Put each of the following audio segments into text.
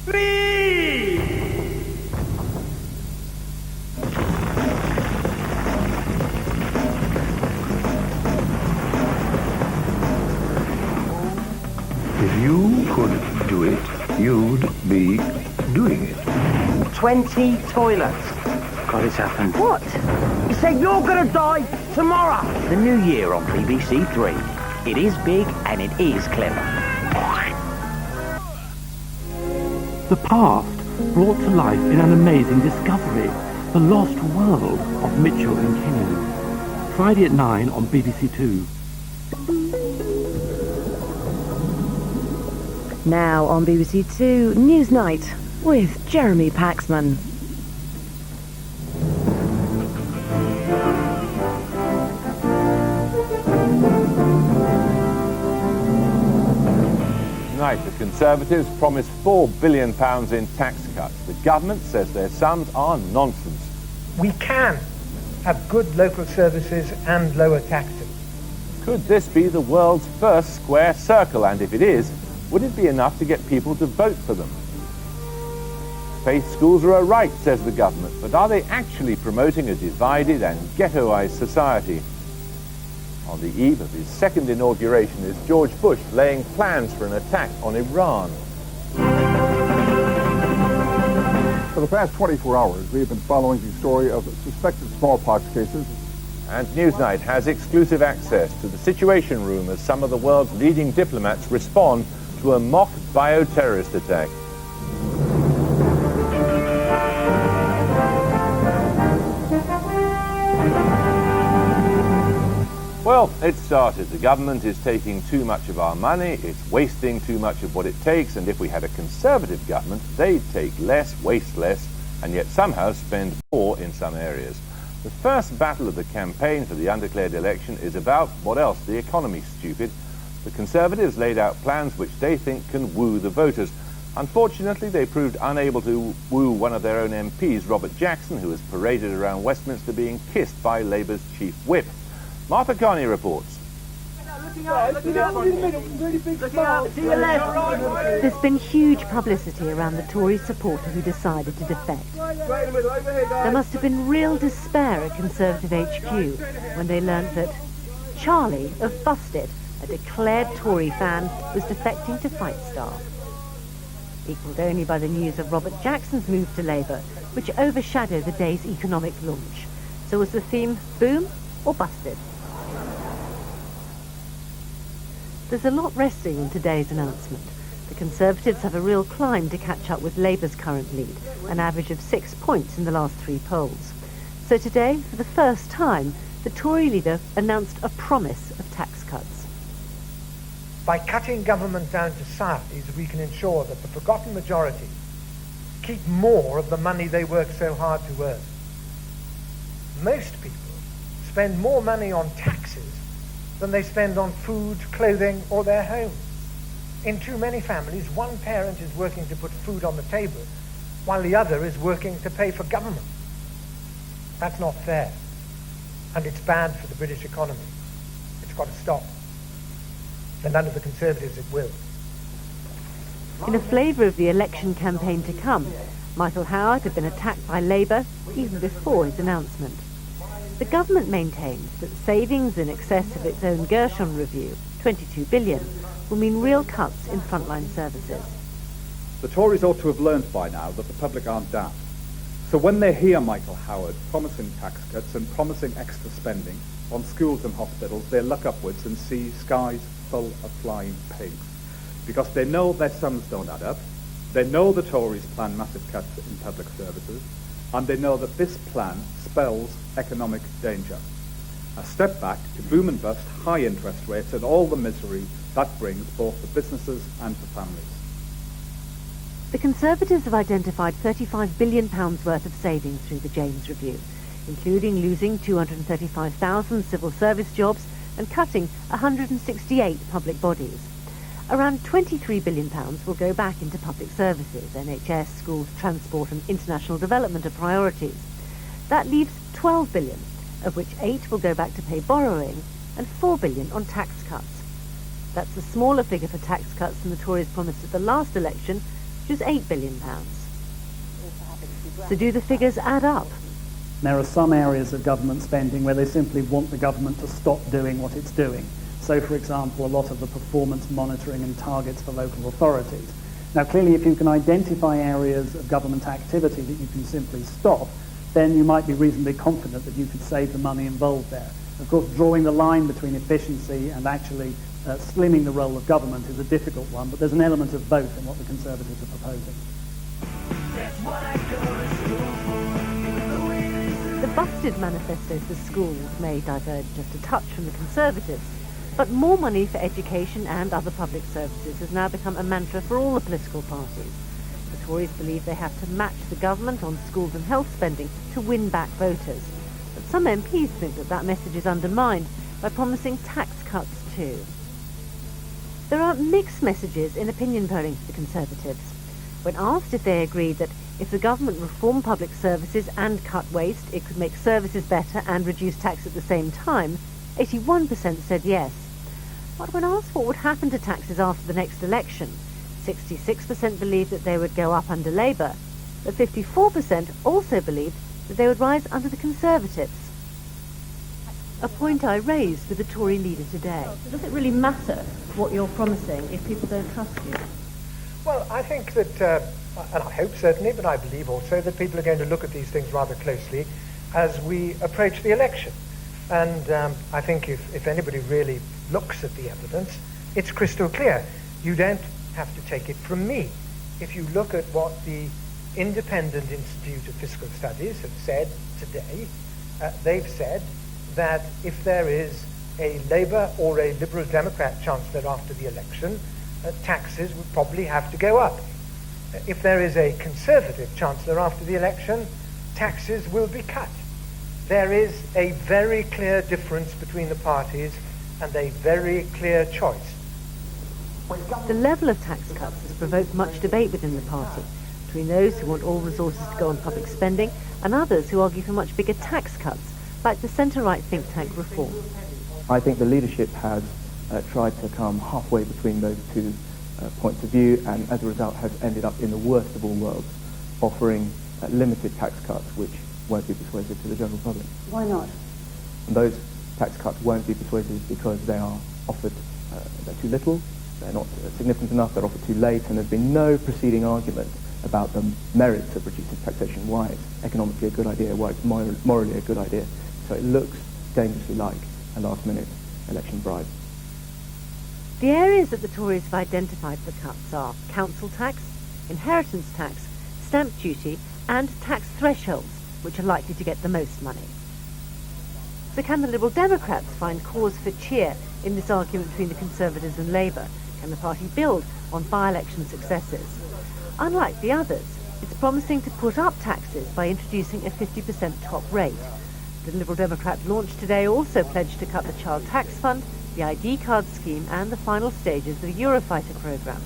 Leave! If you could do it, you'd be doing it. 20 toilets. God, it's happened. What? He said you're gonna die tomorrow. The New Year on BBC Three. It is big and it is clever. The past brought to life in an amazing discovery, the lost world of Mitchell and Kennan. Friday at 9 on BBC Two. Now on BBC Two, Newsnight with Jeremy Paxman. Tonight, the Conservatives promised £4 billion in tax cuts. The government says their sums are nonsense. We can have good local services and lower taxes. Could this be the world's first square circle? And if it is, would it be enough to get people to vote for them? Faith schools are a right, says the government, but are they actually promoting a divided and ghettoized society? On the eve of his second inauguration is George Bush laying plans for an attack on Iran. For the past 24 hours, we have been following the story of suspected smallpox cases. And Newsnight has exclusive access to the Situation Room as some of the world's leading diplomats respond to a mock bioterrorist attack. Well, it started. The government is taking too much of our money, it's wasting too much of what it takes, and if we had a Conservative government, they'd take less, waste less, and yet somehow spend more in some areas. The first battle of the campaign for the undeclared election is about, what else, the economy's stupid. The Conservatives laid out plans which they think can woo the voters. Unfortunately, they proved unable to woo one of their own MPs, Robert Jackson, who was paraded around Westminster being kissed by Labour's chief whip. Martha Carney reports. There's been huge publicity around the Tory supporter who decided to defect. There must have been real despair at Conservative HQ when they learnt that Charlie of Busted, a declared Tory fan, was defecting to Fight Staff. Equalled only by the news of Robert Jackson's move to Labour, which overshadowed the day's economic launch. So was the theme boom or busted? There's a lot resting on today's announcement. The Conservatives have a real climb to catch up with Labour's current lead, an average of 6 points in the last 3 polls. So today, for the first time, the Tory leader announced a promise of tax cuts. By cutting government down to size, we can ensure that the forgotten majority keep more of the money they work so hard to earn. Most people spend more money on taxes than they spend on food, clothing, or their home. In too many families, one parent is working to put food on the table, while the other is working to pay for government. That's not fair, and it's bad for the British economy. It's got to stop. And under the Conservatives it will. In a flavour of the election campaign to come, Michael Howard had been attacked by Labour even before his announcement. The government maintains that savings in excess of its own Gershon review, 22 billion, will mean real cuts in frontline services. The Tories ought to have learned by now that the public aren't daft. So when they hear Michael Howard promising tax cuts and promising extra spending on schools and hospitals, they look upwards and see skies full of flying pigs. Because they know their sums don't add up, they know the Tories plan massive cuts in public services, and they know that this plan spells economic danger. A step back to boom and bust, high interest rates, and all the misery that brings both for businesses and for families. The Conservatives have identified £35 billion worth of savings through the James Review, including losing 235,000 civil service jobs and cutting 168 public bodies. Around £23 billion will go back into public services. NHS, schools, transport and international development are priorities. That leaves £12 billion, of which 8 will go back to pay borrowing and £4 billion on tax cuts. That's a smaller figure for tax cuts than the Tories promised at the last election, which was £8 billion. So do the figures add up? There are some areas of government spending where they simply want the government to stop doing what it's doing. So, for example, a lot of the performance monitoring and targets for local authorities. Now, clearly, if you can identify areas of government activity that you can simply stop, then you might be reasonably confident that you could save the money involved there. Of course, drawing the line between efficiency and actually slimming the role of government is a difficult one, but there's an element of both in what the Conservatives are proposing. The busted manifestos for schools may diverge just a touch from the Conservatives, but more money for education and other public services has now become a mantra for all the political parties. The Tories believe they have to match the government on schools and health spending to win back voters. But some MPs think that that message is undermined by promising tax cuts too. There are mixed messages in opinion polling for the Conservatives. When asked if they agreed that if the government reformed public services and cut waste, it could make services better and reduce tax at the same time, 81% said yes. But when asked what would happen to taxes after the next election, 66% believed that they would go up under Labour, but 54% also believed that they would rise under the Conservatives. A point I raised with the Tory leader today. Does it really matter what you're promising if people don't trust you? Well, I think that, and I hope certainly, but I believe also that people are going to look at these things rather closely as we approach the election. And I think if anybody really looks at the evidence, it's crystal clear. You don't have to take it from me. If you look at what the Independent Institute of Fiscal Studies have said today, they've said that if there is a Labour or a Liberal Democrat Chancellor after the election, taxes would probably have to go up. If there is a Conservative Chancellor after the election, taxes will be cut. There is a very clear difference between the parties and a very clear choice. The level of tax cuts has provoked much debate within the party, between those who want all resources to go on public spending and others who argue for much bigger tax cuts, like the centre-right think tank Reform. I think the leadership has tried to come halfway between those two points of view, and as a result has ended up in the worst of all worlds, offering limited tax cuts which won't be persuasive to the general public. Why not? And those tax cuts won't be persuasive because they are offered, they're too little, they're not significant enough, they're offered too late, and there's been no preceding argument about the merits of reducing taxation, why it's economically a good idea, why it's morally a good idea. So it looks dangerously like a last-minute election bribe. The areas that the Tories have identified for cuts are council tax, inheritance tax, stamp duty and tax thresholds, which are likely to get the most money. So can the Liberal Democrats find cause for cheer in this argument between the Conservatives and Labour? Can the party build on by-election successes? Unlike the others, it's promising to put up taxes by introducing a 50% top rate. The Liberal Democrat launch today also pledged to cut the child tax fund, the ID card scheme and the final stages of the Eurofighter programme.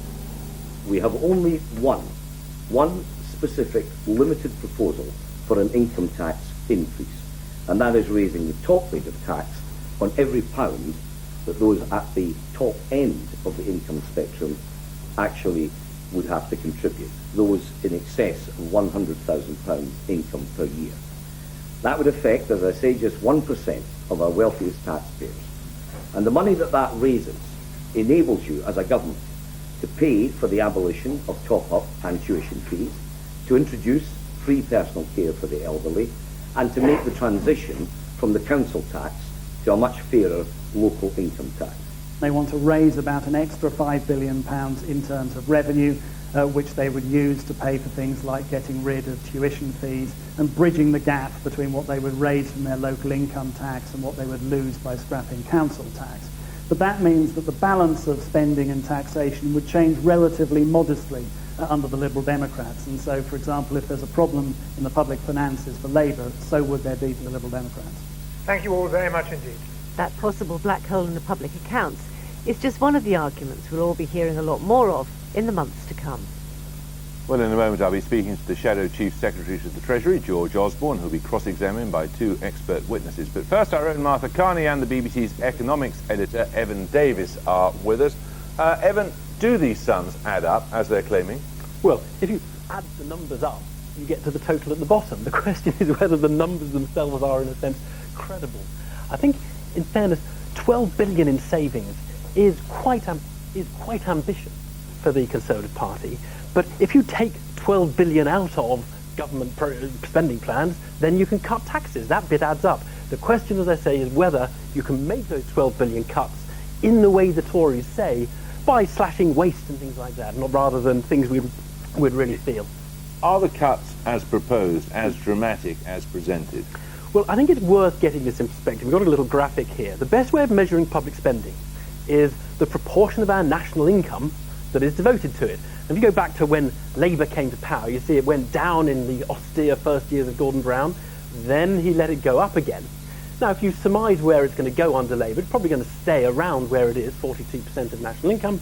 We have only one specific limited proposal for an income tax increase, and that is raising the top rate of tax on every pound that those at the top end of the income spectrum actually would have to contribute, those in excess of £100,000 income per year. That would affect, as I say, just 1% of our wealthiest taxpayers. And the money that raises enables you as a government to pay for the abolition of top-up and tuition fees, to introduce free personal care for the elderly, and to make the transition from the council tax to a much fairer local income tax. They want to raise about an extra £5 billion in terms of revenue, which they would use to pay for things like getting rid of tuition fees and bridging the gap between what they would raise from their local income tax and what they would lose by scrapping council tax. But that means that the balance of spending and taxation would change relatively modestly under the Liberal Democrats. And so, for example, if there's a problem in the public finances for Labour, so would there be for the Liberal Democrats. Thank you all very much indeed. That possible black hole in the public accounts is just one of the arguments we'll all be hearing a lot more of in the months to come. Well, in a moment I'll be speaking to the Shadow Chief Secretary to the Treasury, George Osborne, who'll be cross-examined by two expert witnesses. But first, our own Martha Carney and the BBC's economics editor, Evan Davis, are with us. Evan, do these sums add up, as they're claiming? Well, if you add the numbers up, you get to the total at the bottom. The question is whether the numbers themselves are, in a sense, credible. I think, in fairness, 12 billion in savings is quite ambitious for the Conservative Party. But if you take 12 billion out of government spending plans, then you can cut taxes. That bit adds up. The question, as I say, is whether you can make those 12 billion cuts in the way the Tories say, by slashing waste and things like that, not rather than things we would really feel. Are the cuts as proposed as dramatic as presented? Well, I think it's worth getting this in perspective. We've got a little graphic here. The best way of measuring public spending is the proportion of our national income that is devoted to it. And if you go back to when Labour came to power, you see it went down in the austere first years of Gordon Brown, then he let it go up again. Now, if you surmise where it's going to go under Labour, it's probably going to stay around where it is, 42% of national income.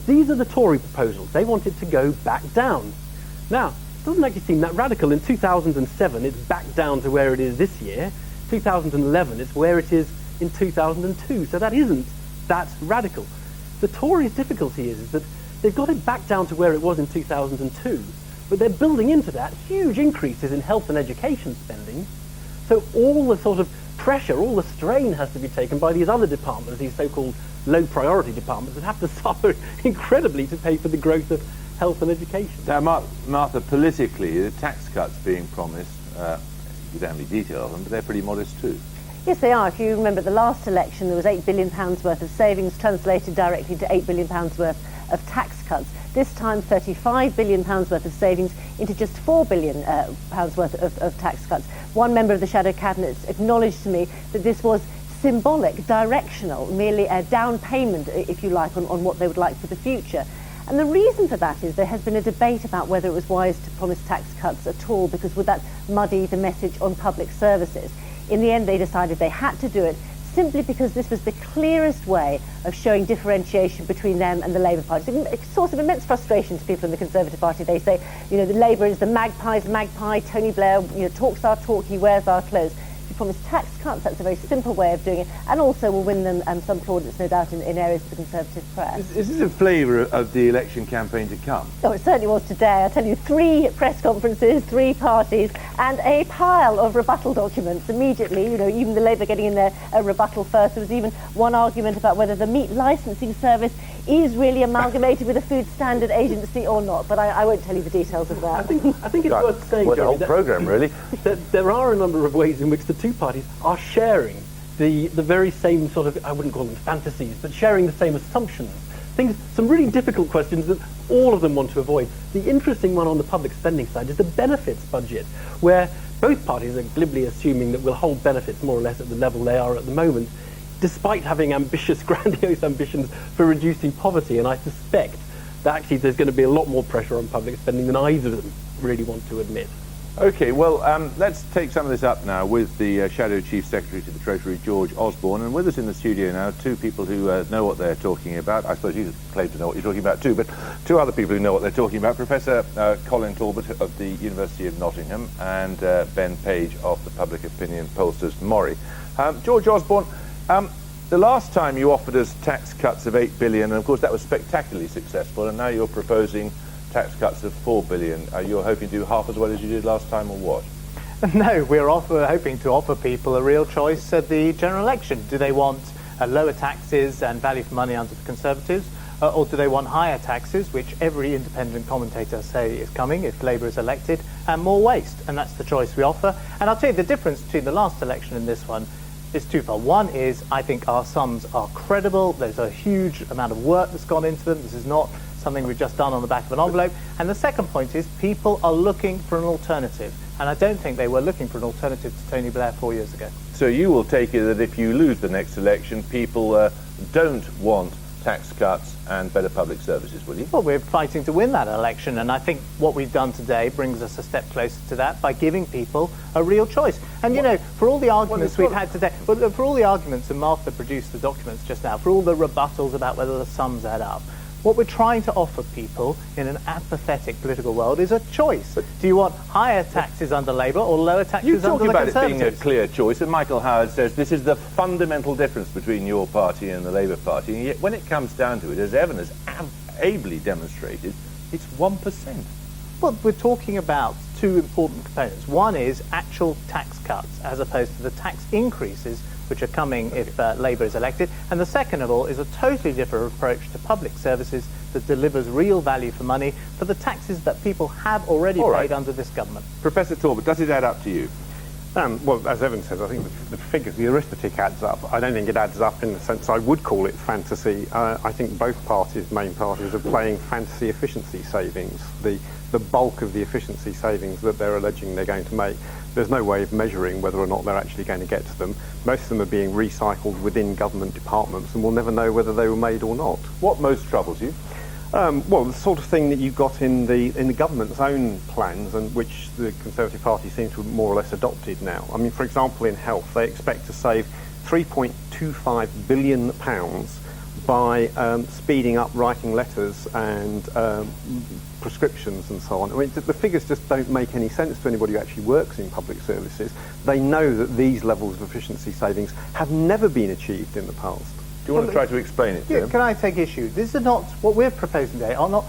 These are the Tory proposals. They want it to go back down. Now, it doesn't actually seem that radical. In 2007, it's back down to where it is this year. 2011, it's where it is in 2002. So that isn't that radical. The Tories' difficulty is that they've got it back down to where it was in 2002, but they're building into that huge increases in health and education spending. So all the sort of pressure, all the strain has to be taken by these other departments, these so-called low-priority departments that have to suffer incredibly to pay for the growth of health and education. Now, Martha, politically, the tax cuts being promised, you don't have any detail of them, but they're pretty modest too. Yes, they are. If you remember the last election, there was £8 billion worth of savings translated directly to £8 billion worth of tax cuts. This time, £35 billion worth of savings into just £4 billion worth of tax cuts. One member of the Shadow Cabinet acknowledged to me that this was symbolic, directional, merely a down payment, if you like, on what they would like for the future. And the reason for that is there has been a debate about whether it was wise to promise tax cuts at all, because would that muddy the message on public services? In the end, they decided they had to do it simply because this was the clearest way of showing differentiation between them and the Labour Party. It's a source of immense frustration to people in the Conservative Party. They say, you know, the Labour is the magpie's magpie, Tony Blair, you know, talks our talk, he wears our clothes. If you promise tax cuts, that's a very simple way of doing it, and also will win them some plaudits, no doubt, in areas of the Conservative press. Is this a flavour of the election campaign to come? Oh, it certainly was today. I tell you, 3 press conferences, 3 parties, and a pile of rebuttal documents immediately. You know, even the Labour getting in their rebuttal first. There was even one argument about whether the meat licensing service is really amalgamated with a food standard agency or not, but I won't tell you the details of that. I think it's worth saying, the whole programme, really. That there are a number of ways in which the two parties are sharing the very same sort of, I wouldn't call them fantasies, but sharing the same assumptions. Some really difficult questions that all of them want to avoid. The interesting one on the public spending side is the benefits budget, where both parties are glibly assuming that we'll hold benefits more or less at the level they are at the moment, despite having ambitious, grandiose ambitions for reducing poverty. And I suspect that actually there's going to be a lot more pressure on public spending than either of them really want to admit. OK, well, let's take some of this up now with the Shadow Chief Secretary to the Treasury, George Osborne, and with us in the studio now, 2 people who know what they're talking about. I suppose you claim to know what you're talking about too, but 2 other people who know what they're talking about, Professor Colin Talbot of the University of Nottingham and Ben Page of the Public Opinion Pollsters Mori. George Osborne, the last time you offered us tax cuts of $8 billion, and of course that was spectacularly successful, and now you're proposing tax cuts of $4 billion. You're hoping to do half as well as you did last time, or what? No, we're hoping to offer people a real choice at the general election. Do they want lower taxes and value for money under the Conservatives, or do they want higher taxes, which every independent commentator say is coming if Labour is elected, and more waste? And that's the choice we offer. And I'll tell you the difference between the last election and this one is twofold. One is I think our sums are credible. There's a huge amount of work that's gone into them. This is not something we've just done on the back of an envelope. And the second point is people are looking for an alternative. And I don't think they were looking for an alternative to Tony Blair 4 years ago. So you will take it that if you lose the next election, people don't want tax cuts and better public services, will you? Well, we're fighting to win that election, and I think what we've done today brings us a step closer to that by giving people a real choice. And, you know, for all the arguments we've had today, for all the arguments, and Martha produced the documents just now, for all the rebuttals about whether the sums add up, what we're trying to offer people in an apathetic political world is a choice. Do you want higher taxes under Labour or lower taxes under the Conservatives? You talk about it being a clear choice, and Michael Howard says this is the fundamental difference between your party and the Labour Party, and yet when it comes down to it, as Evan has ably demonstrated, It's 1%. Well, we're talking about two important components. One is actual tax cuts as opposed to the tax increases which are coming if Labour is elected. And the second of all is a totally different approach to public services that delivers real value for money for the taxes that people have already paid under this government. Professor Talbot, does it add up to you? Well, as Evan says, I think the figures, the arithmetic adds up. I don't think it adds up in the sense I would call it fantasy. I think both main parties, are playing fantasy efficiency savings. The bulk of the efficiency savings that they're alleging they're going to make, there's no way of measuring whether or not they're actually going to get to them. Most of them are being recycled within government departments, and we'll never know whether they were made or not. What most troubles you? Well, the sort of thing that you've got in the government's own plans, and which the Conservative Party seems to have more or less adopted now. I mean, for example, in health, they expect to save £3.25 billion by speeding up writing letters and prescriptions and so on. I mean, the figures just don't make any sense to anybody who actually works in public services. They know that these levels of efficiency savings have never been achieved in the past. Do you want to try to explain it, Jim? Can I take issue? These are not, what we're proposing today are not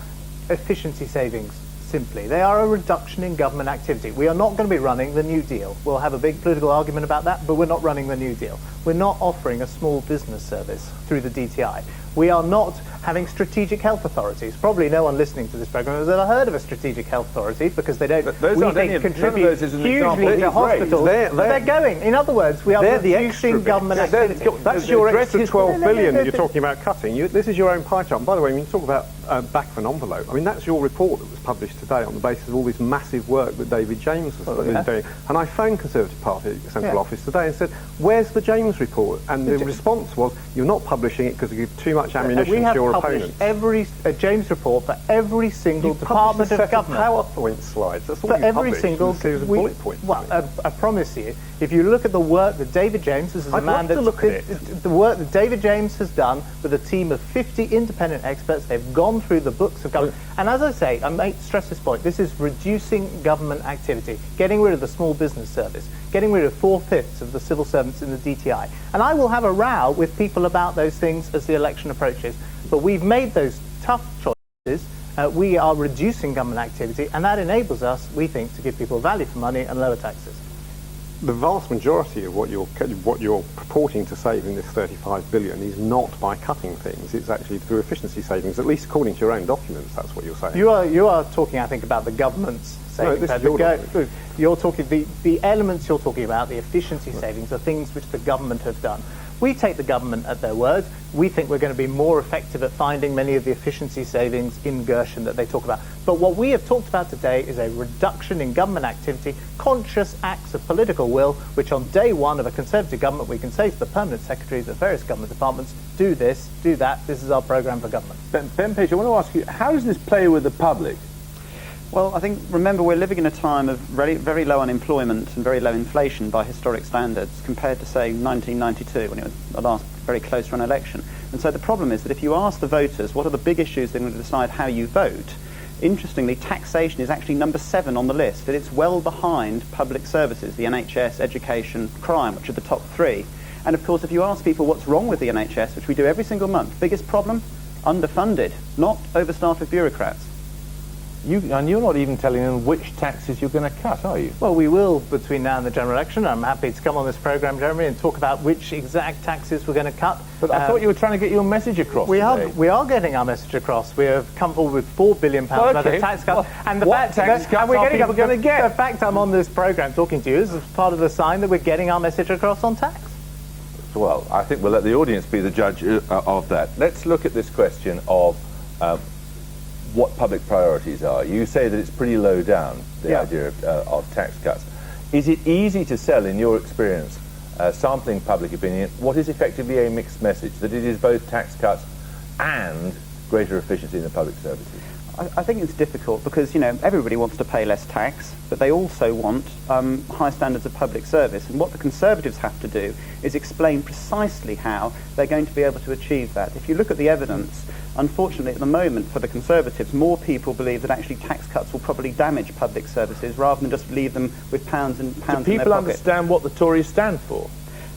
efficiency savings simply. They are a reduction in government activity. We are not going to be running the New Deal. We'll have a big political argument about that, but we're not running the New Deal. We're not offering a small business service through the DTI. We are not having strategic health authorities. Probably no one listening to this program has ever heard of a strategic health authority because they don't, we think, contribute hugely to hospitals. They're going. In other words, we are reducing government activity. That's your extra 12 billion that you're talking about cutting. This is your own pie chart. And by the way, when you talk about back of an envelope, I mean, that's your report that was published today on the basis of all this massive work that David James has been doing. And I phoned Conservative Party Central Office today and said, where's the James report? And the response was, you're not publishing it because you give too much ammunition to your opponents. We have published a James report for every single department of government. PowerPoint slides. That's all for you every single bullet point. Well, I promise you, if you look at the work that David James has, the work that David James has done with a team of 50 independent experts, they've gone through the books of government. And as I say, I may stress this point, this is reducing government activity, getting rid of the small business service, getting rid of 4/5 of the civil servants in the DTI. And I will have a row with people about those things as the election approaches. But we've made those tough choices. We are reducing government activity, and that enables us, we think, to give people value for money and lower taxes. The vast majority of what you're purporting to save in this 35 billion is not by cutting things. It's actually through efficiency savings, at least according to your own documents. That's what you're saying. You are talking, I think, about the government's savings. No, this is you're talking the elements you're talking about, the efficiency savings, are things which the government have done. We take the government at their word. We think we're going to be more effective at finding many of the efficiency savings in Gershon that they talk about. But what we have talked about today is a reduction in government activity, conscious acts of political will, which on day one of a Conservative government we can say to the permanent secretaries of various government departments, do this, do that, this is our programme for government. Ben Page, I want to ask you, how does this play with the public? Well, I think, remember, we're living in a time of very low unemployment and very low inflation by historic standards compared to, say, 1992, when it was the last very close run election. And so the problem is that if you ask the voters what are the big issues they're going to decide how you vote, interestingly, taxation is actually number 7 on the list, and it's well behind public services, the NHS, education, crime, which are the top 3. And of course, if you ask people what's wrong with the NHS, which we do every single month, biggest problem? Underfunded, not overstaffed with bureaucrats. And you're not even telling them which taxes you're going to cut, are you? Well, we will between now and the general election. I'm happy to come on this programme, Jeremy, and talk about which exact taxes we're going to cut. But I thought you were trying to get your message across We are getting our message across. We have come forward with £4 billion worth of tax cuts. And what tax cuts are people going to get? The fact I'm on this programme talking to you is part of the sign that we're getting our message across on tax. Well, I think we'll let the audience be the judge of that. Let's look at this question of what public priorities are. You say that it's pretty low down, the idea of tax cuts. Is it easy to sell, in your experience, sampling public opinion, what is effectively a mixed message, that it is both tax cuts and greater efficiency in the public services? I think it's difficult because, everybody wants to pay less tax, but they also want high standards of public service. And what the Conservatives have to do is explain precisely how they're going to be able to achieve that. If you look at the evidence, unfortunately, at the moment, for the Conservatives, more people believe that actually tax cuts will probably damage public services rather than just leave them with pounds and pounds in their pocket. Do people understand what the Tories stand for?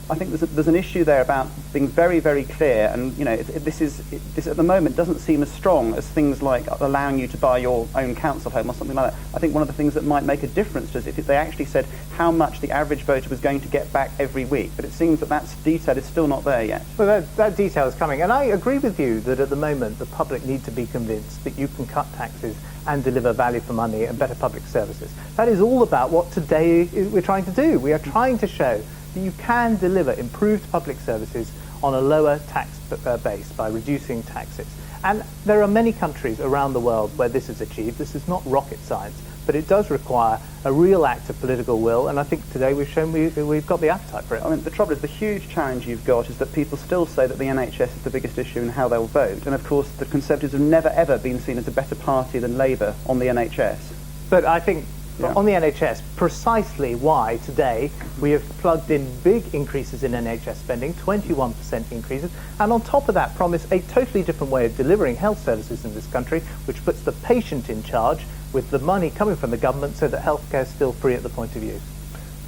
I think there's an issue there about being very, very clear, and this at the moment doesn't seem as strong as things like allowing you to buy your own council home or something like that. I think one of the things that might make a difference is if they actually said how much the average voter was going to get back every week, but it seems that detail is still not there yet. Well, that detail is coming, and I agree with you that at the moment the public need to be convinced that you can cut taxes and deliver value for money and better public services. That is all about what today we're trying to do. We are trying to show that you can deliver improved public services on a lower tax base by reducing taxes. And there are many countries around the world where this is achieved. This is not rocket science, but it does require a real act of political will, and I think today we've shown we've got the appetite for it. I mean, the trouble is, the huge challenge you've got is that people still say that the NHS is the biggest issue in how they'll vote, and of course the Conservatives have never ever been seen as a better party than Labour on the NHS. But I think on the NHS, precisely why today we have plugged in big increases in NHS spending, 21% increases, and on top of that promise a totally different way of delivering health services in this country, which puts the patient in charge with the money coming from the government so that healthcare is still free at the point of use.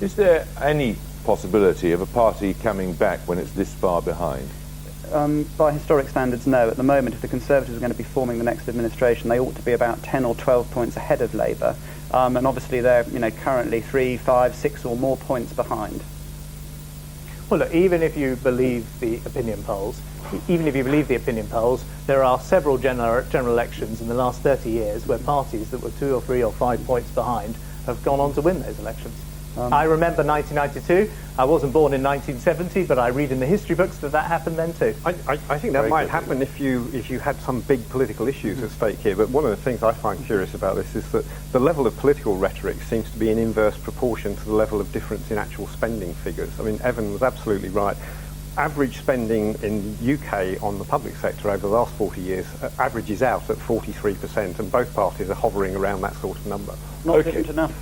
Is there any possibility of a party coming back when it's this far behind? By historic standards, no. At the moment, if the Conservatives are going to be forming the next administration, they ought to be about 10 or 12 points ahead of Labour. And obviously they're currently 3, 5, 6 or more points behind. Well, look, even if you believe the opinion polls, there are several general elections in the last 30 years where parties that were 2 or 3 or 5 points behind have gone on to win those elections. I remember 1992. I wasn't born in 1970, but I read in the history books that happened then too. I think that might happen if you had some big political issues at stake here. But one of the things I find curious about this is that the level of political rhetoric seems to be in inverse proportion to the level of difference in actual spending figures. I mean, Evan was absolutely right. Average spending in the UK on the public sector over the last 40 years averages out at 43%, and both parties are hovering around that sort of number. Not different enough.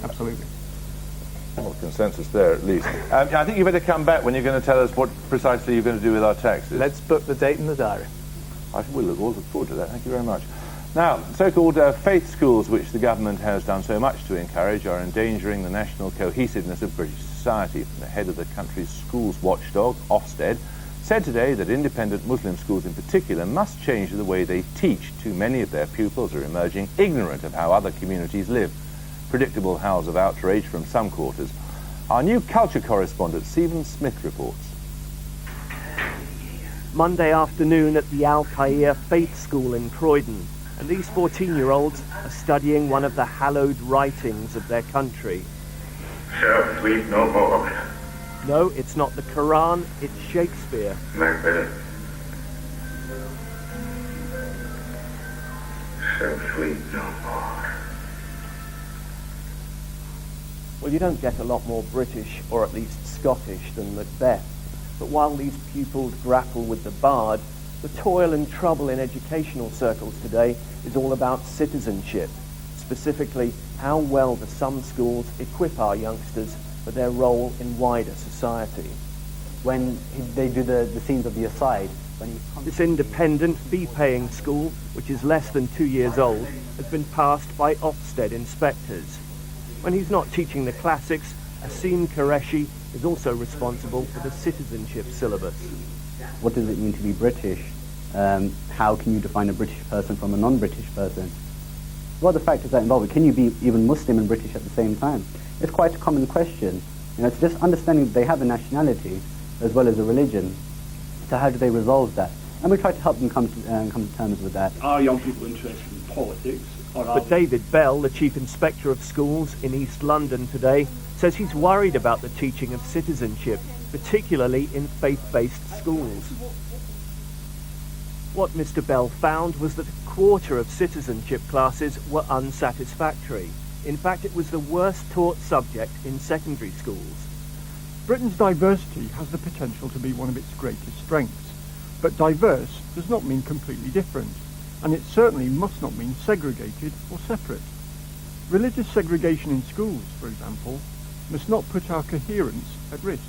Absolutely. Well, consensus there at least. I think you better come back when you're going to tell us what precisely you're going to do with our taxes. Let's book the date in the diary. I will look forward to that. Thank you very much. Now, so-called faith schools, which the government has done so much to encourage, are endangering the national cohesiveness of British society. The head of the country's schools watchdog, Ofsted, said today that independent Muslim schools in particular must change the way they teach. Too many of their pupils are emerging ignorant of how other communities live. Predictable howls of outrage from some quarters. Our new culture correspondent, Stephen Smith, reports. Monday afternoon at the Al-Khair Faith School in Croydon, and these 14-year-olds are studying one of the hallowed writings of their country. Shall sleep no more. No, it's not the Quran, it's Shakespeare. Macbeth. Shall sleep no more. Well, you don't get a lot more British, or at least Scottish, than Macbeth. But while these pupils grapple with the bard, the toil and trouble in educational circles today is all about citizenship. Specifically, how well do some schools equip our youngsters for their role in wider society. When they do the scenes of the aside, this independent, fee-paying school, which is less than 2 years old, has been passed by Ofsted inspectors. When he's not teaching the classics, Asim Qureshi is also responsible for the citizenship syllabus. What does it mean to be British? How can you define a British person from a non-British person? What are the factors that involve it? Can you be even Muslim and British at the same time? It's quite a common question. It's just understanding that they have a nationality as well as a religion. So how do they resolve that? And we try to help them come to terms with that. Are young people interested in politics? But David Bell, the Chief Inspector of Schools in East London today, says he's worried about the teaching of citizenship, particularly in faith-based schools. What Mr. Bell found was that a quarter of citizenship classes were unsatisfactory. In fact, it was the worst taught subject in secondary schools. Britain's diversity has the potential to be one of its greatest strengths, but diverse does not mean completely different, and it certainly must not mean segregated or separate. Religious segregation in schools, for example, must not put our coherence at risk.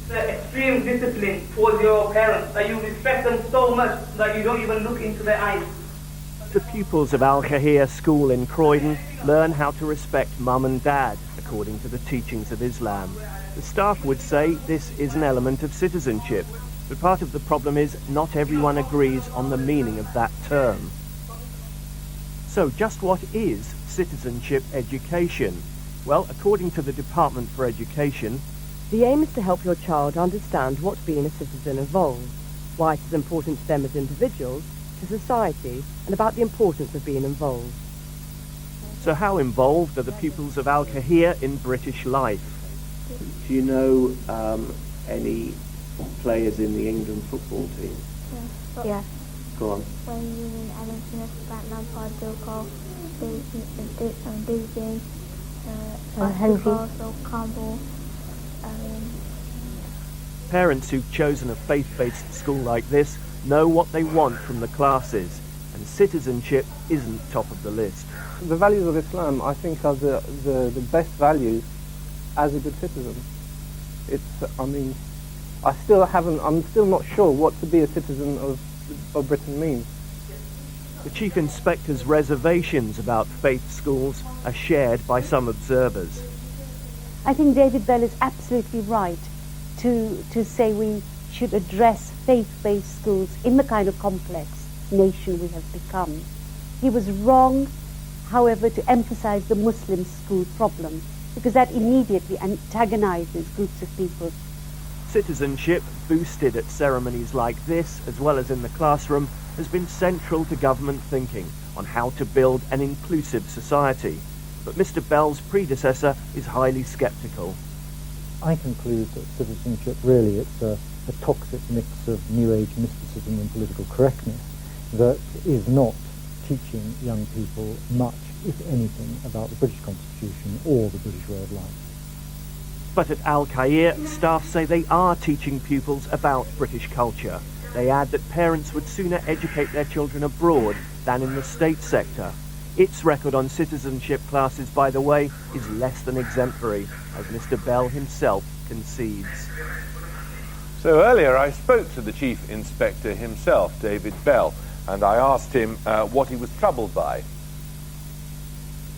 The extreme discipline towards your parents, that you respect them so much that you don't even look into their eyes. The pupils of Al-Khair School in Croydon learn how to respect mum and dad, a according to the teachings of Islam. The staff would say this is an element of citizenship, but part of the problem is not everyone agrees on the meaning of that term. So just what is citizenship education? Well, according to the Department for Education, the aim is to help your child understand what being a citizen involves, why it is important to them as individuals, to society, and about the importance of being involved. So how involved are the pupils of Al-Kahir in British life? Do you know any players in the England football team? Yeah. Go on. When you mean Alan Smith, Frank Lampard, Bill Cole, David James, Henry Castle, Campbell. Parents who've chosen a faith-based school like this know what they want from the classes, and citizenship isn't top of the list. The values of Islam, I think, are the best values as a good citizen. I'm still not sure what to be a citizen of Britain means. The Chief Inspector's reservations about faith schools are shared by some observers. I think David Bell is absolutely right to say we should address faith-based schools in the kind of complex nation we have become. He was wrong, however, to emphasize the Muslim school problem, because that immediately antagonizes groups of people. Citizenship, boosted at ceremonies like this, as well as in the classroom, has been central to government thinking on how to build an inclusive society. But Mr. Bell's predecessor is highly sceptical. I conclude that citizenship really it's a toxic mix of New Age mysticism and political correctness that is not teaching young people much, if anything, about the British Constitution or the British way of life. But at Al-Kahir, staff say they are teaching pupils about British culture. They add that parents would sooner educate their children abroad than in the state sector. Its record on citizenship classes, by the way, is less than exemplary, as Mr. Bell himself concedes. So earlier I spoke to the Chief Inspector himself, David Bell, and I asked him what he was troubled by.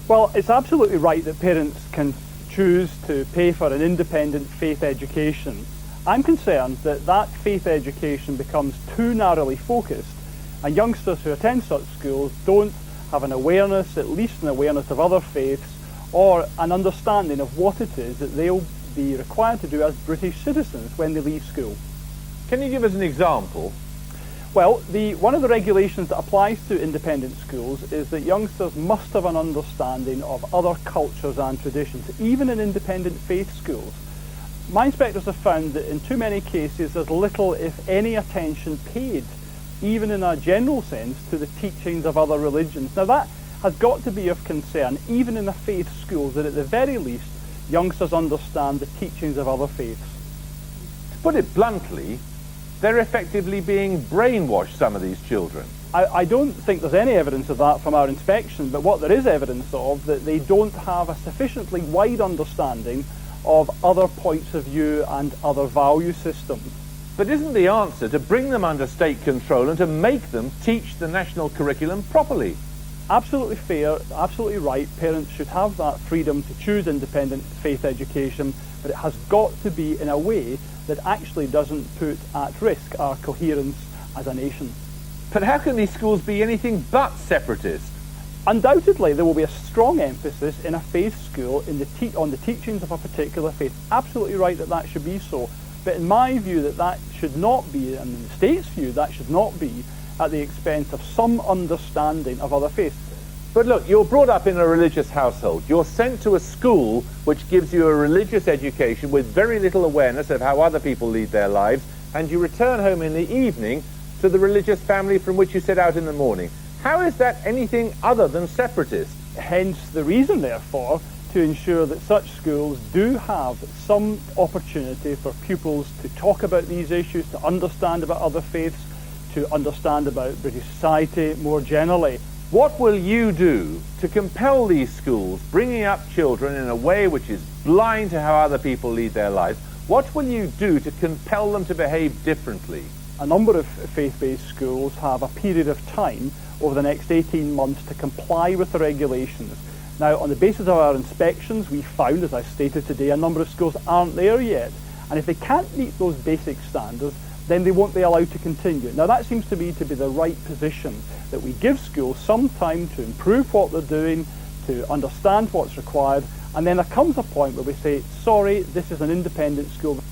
Well, it's absolutely right that parents can choose to pay for an independent faith education. I'm concerned that that faith education becomes too narrowly focused, and youngsters who attend such schools don't have an awareness, at least an awareness of other faiths, or an understanding of what it is that they'll be required to do as British citizens when they leave school. Can you give us an example? Well, one of the regulations that applies to independent schools is that youngsters must have an understanding of other cultures and traditions, even in independent faith schools. My inspectors have found that in too many cases there's little, if any, attention paid, even in a general sense, to the teachings of other religions. Now that has got to be of concern, even in the faith schools, that at the very least youngsters understand the teachings of other faiths. To put it bluntly, they're effectively being brainwashed, some of these children. I don't think there's any evidence of that from our inspection, but what there is evidence of, that they don't have a sufficiently wide understanding of other points of view and other value systems. But isn't the answer to bring them under state control and to make them teach the national curriculum properly? Absolutely fair, absolutely right. Parents should have that freedom to choose independent faith education, but it has got to be in a way that actually doesn't put at risk our coherence as a nation. But how can these schools be anything but separatist? Undoubtedly, there will be a strong emphasis in a faith school on the teachings of a particular faith. Absolutely right that should be so. But in my view, that should not be, and in the state's view, that should not be at the expense of some understanding of other faiths. But look, you're brought up in a religious household. You're sent to a school which gives you a religious education with very little awareness of how other people lead their lives, and you return home in the evening to the religious family from which you set out in the morning. How is that anything other than separatist? Hence the reason, therefore, to ensure that such schools do have some opportunity for pupils to talk about these issues, to understand about other faiths, to understand about British society more generally. What will you do to compel these schools, bringing up children in a way which is blind to how other people lead their lives? What will you do to compel them to behave differently? A number of faith-based schools have a period of time over the next 18 months to comply with the regulations. Now, on the basis of our inspections, we found, as I stated today, a number of schools aren't there yet. And if they can't meet those basic standards, then they won't be allowed to continue. Now, that seems to me to be the right position, that we give schools some time to improve what they're doing, to understand what's required, and then there comes a point where we say, sorry, this is an independent school.